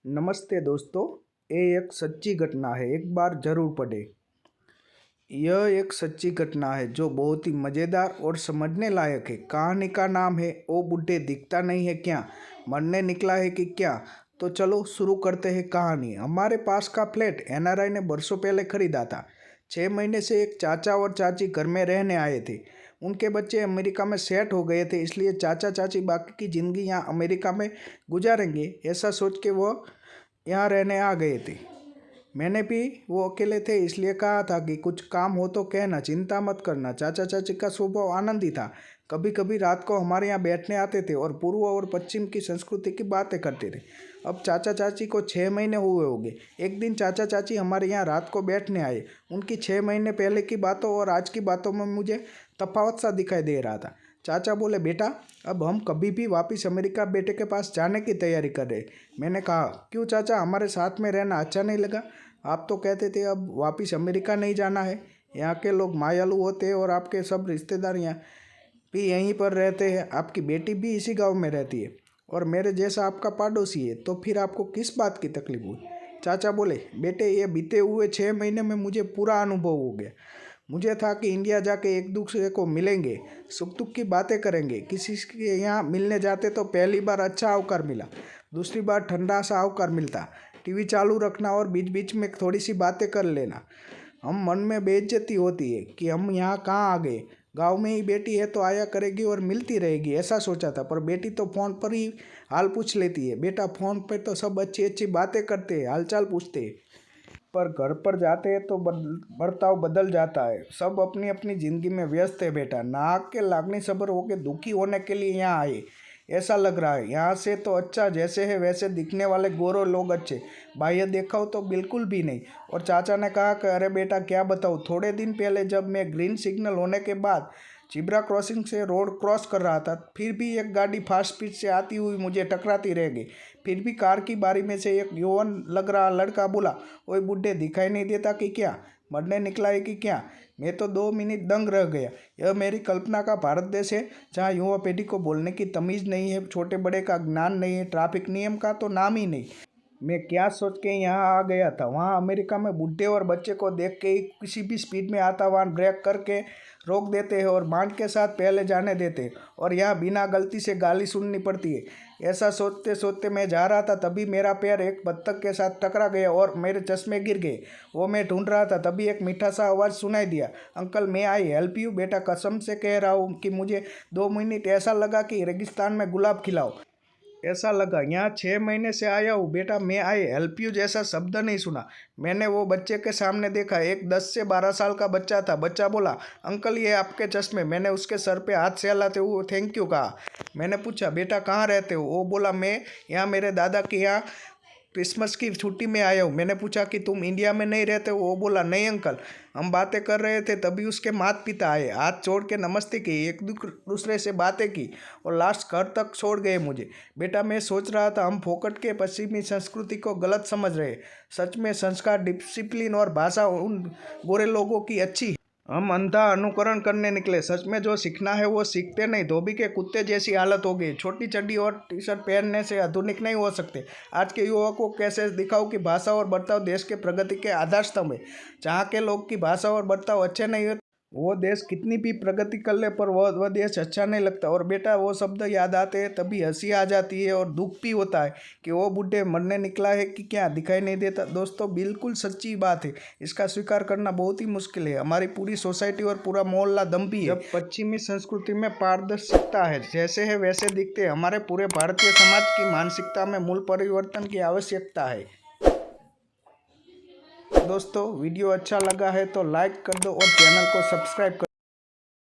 नमस्ते दोस्तों। ये एक सच्ची घटना है, एक बार जरूर पढ़ें। यह एक सच्ची घटना है जो बहुत ही मज़ेदार और समझने लायक है। कहानी का नाम है ओ बुढ़े दिखता नहीं है क्या, मरने निकला है कि क्या। तो चलो शुरू करते हैं कहानी। हमारे पास का फ्लैट एनआरआई ने बरसों पहले खरीदा था। 6 महीने से एक चाचा और चाची घर में रहने आए थे। उनके बच्चे अमेरिका में सेट हो गए थे, इसलिए चाचा चाची बाकी की ज़िंदगी यहाँ अमेरिका में गुजारेंगे ऐसा सोच के वो यहाँ रहने आ गए थे। मैंने भी वो अकेले थे इसलिए कहा था कि कुछ काम हो तो कहना, चिंता मत करना। चाचा चाची का स्वभाव आनंदी था। कभी कभी रात को हमारे यहाँ बैठने आते थे और पूर्व और पश्चिम की संस्कृति की बातें करते थे। अब चाचा चाची को 6 महीने हुए होंगे। एक दिन चाचा चाची हमारे यहाँ रात को बैठने आए। उनकी 6 महीने पहले की बातों और आज की बातों में मुझे तफावत सा दिखाई दे रहा था। चाचा बोले, बेटा अब हम कभी भी वापस अमेरिका बेटे के पास जाने की तैयारी कर रहे। मैंने कहा, क्यों चाचा, हमारे साथ में रहना अच्छा नहीं लगा? आप तो कहते थे अब वापस अमेरिका नहीं जाना है। यहाँ के लोग मायालु होते हैं और आपके सब रिश्तेदार यहाँ भी यहीं पर रहते हैं। आपकी बेटी भी इसी गांव में रहती है और मेरे जैसा आपका पड़ोसी है, तो फिर आपको किस बात की तकलीफ हुई? चाचा बोले, बेटे ये बीते हुए 6 महीने में मुझे पूरा अनुभव हो गया। मुझे था कि इंडिया जाके एक दूसरे को मिलेंगे, सुख दुख की बातें करेंगे। किसी के यहाँ मिलने जाते तो पहली बार अच्छा आवकार मिला, दूसरी बार ठंडा सा आवकार मिलता। टीवी चालू रखना और बीच बीच में थोड़ी सी बातें कर लेना। हम मन में बेइज्जती होती है कि हम यहाँ कहाँ आ गए। गांव में ही बेटी है तो आया करेगी और मिलती रहेगी ऐसा सोचा था, पर बेटी तो फ़ोन पर ही हाल पूछ लेती है। बेटा फ़ोन पर तो सब अच्छी अच्छी बातें करते हैं, हालचाल पूछते हैं, पर घर पर जाते हैं तो बर्ताव बदल जाता है। सब अपनी अपनी ज़िंदगी में व्यस्त है। बेटा नाक के लागनी सबर होके दुखी होने के लिए यहाँ आए ऐसा लग रहा है। यहाँ से तो अच्छा जैसे है वैसे दिखने वाले गोरे लोग अच्छे, बाह्य देखा हो तो बिल्कुल भी नहीं। और चाचा ने कहा कि अरे बेटा क्या बताऊँ, थोड़े दिन पहले जब मैं ग्रीन सिग्नल होने के बाद जिब्रा क्रॉसिंग से रोड क्रॉस कर रहा था, फिर भी एक गाड़ी फास्ट स्पीड से आती हुई मुझे टकराती रह गई। फिर भी कार की बारी में से एक यौवन लग रहा लड़का बोला, ओए बुड्ढे दिखाई नहीं देता कि क्या, मरने निकला है कि क्या? मैं तो 2 मिनट दंग रह गया। यह मेरी कल्पना का भारत देश है जहाँ युवा पीढ़ी को बोलने की तमीज़ नहीं है, छोटे बड़े का ज्ञान नहीं है, ट्रैफिक नियम का तो नाम ही नहीं। मैं क्या सोच के यहाँ आ गया था। वहाँ अमेरिका में बुढ़े और बच्चे को देख के ही किसी भी स्पीड में आता वाहन ब्रेक करके रोक देते हैं और बांट के साथ पहले जाने देते हैं, और यहाँ बिना गलती से गाली सुननी पड़ती है। ऐसा सोचते सोचते मैं जा रहा था, तभी मेरा पैर एक बत्तख के साथ टकरा गया और मेरे चश्मे गिर गए। वो मैं ढूंढ रहा था, तभी एक मीठा सा आवाज़ सुनाई दिया, अंकल मैं आई हेल्प यू। बेटा कसम से कह रहा हूँ कि मुझे 2 मिनट ऐसा लगा कि रेगिस्तान में गुलाब खिलाओ। ऐसा लगा यहाँ 6 महीने से आया हूँ। बेटा मैं आई हेल्प यू जैसा शब्द नहीं सुना। मैंने वो बच्चे के सामने देखा, एक 10 से 12 साल का बच्चा था। बच्चा बोला, अंकल ये आपके चश्मे। मैंने उसके सर पे हाथ सहलाते हुए थैंक यू कहा। मैंने पूछा, बेटा कहाँ रहते हो? वो बोला, मैं यहाँ मेरे दादा के यहाँ क्रिसमस की छुट्टी में आया हूँ। मैंने पूछा कि तुम इंडिया में नहीं रहते हो? वो बोला, नहीं अंकल। हम बातें कर रहे थे तभी उसके माता पिता आए, हाथ जोड़ के नमस्ते की, एक दूसरे से बातें की और लास्ट घर तक छोड़ गए मुझे। बेटा मैं सोच रहा था हम फोकट के पश्चिमी संस्कृति को गलत समझ रहे। सच में संस्कार, डिसिप्लिन और भाषा उन गोरे लोगों की अच्छी। हम अंधा अनुकरण करने निकले। सच में जो सीखना है वो सीखते नहीं। धोबी के कुत्ते जैसी हालत हो गई। छोटी चड्डी और टी शर्ट पहनने से आधुनिक नहीं हो सकते। आज के युवा को कैसे दिखाऊं कि भाषा और बर्ताव देश के प्रगति के आधार स्तंभ है। जहाँ के लोग की भाषा और बर्ताव अच्छे नहीं हो, वो देश कितनी भी प्रगति कर ले पर वह देश अच्छा नहीं लगता। और बेटा वो शब्द याद आते हैं तभी हंसी आ जाती है और दुख भी होता है कि वो बुढ़े मरने निकला है कि क्या, दिखाई नहीं देता। दोस्तों बिल्कुल सच्ची बात है, इसका स्वीकार करना बहुत ही मुश्किल है। हमारी पूरी सोसाइटी और पूरा मोहल्ला दम्भी है। जब पश्चिमी संस्कृति में पारदर्शिता है, जैसे है वैसे दिखते हैं, हमारे पूरे भारतीय समाज की मानसिकता में मूल परिवर्तन की आवश्यकता है। दोस्तों वीडियो अच्छा लगा है तो लाइक कर दो और चैनल को सब्सक्राइब कर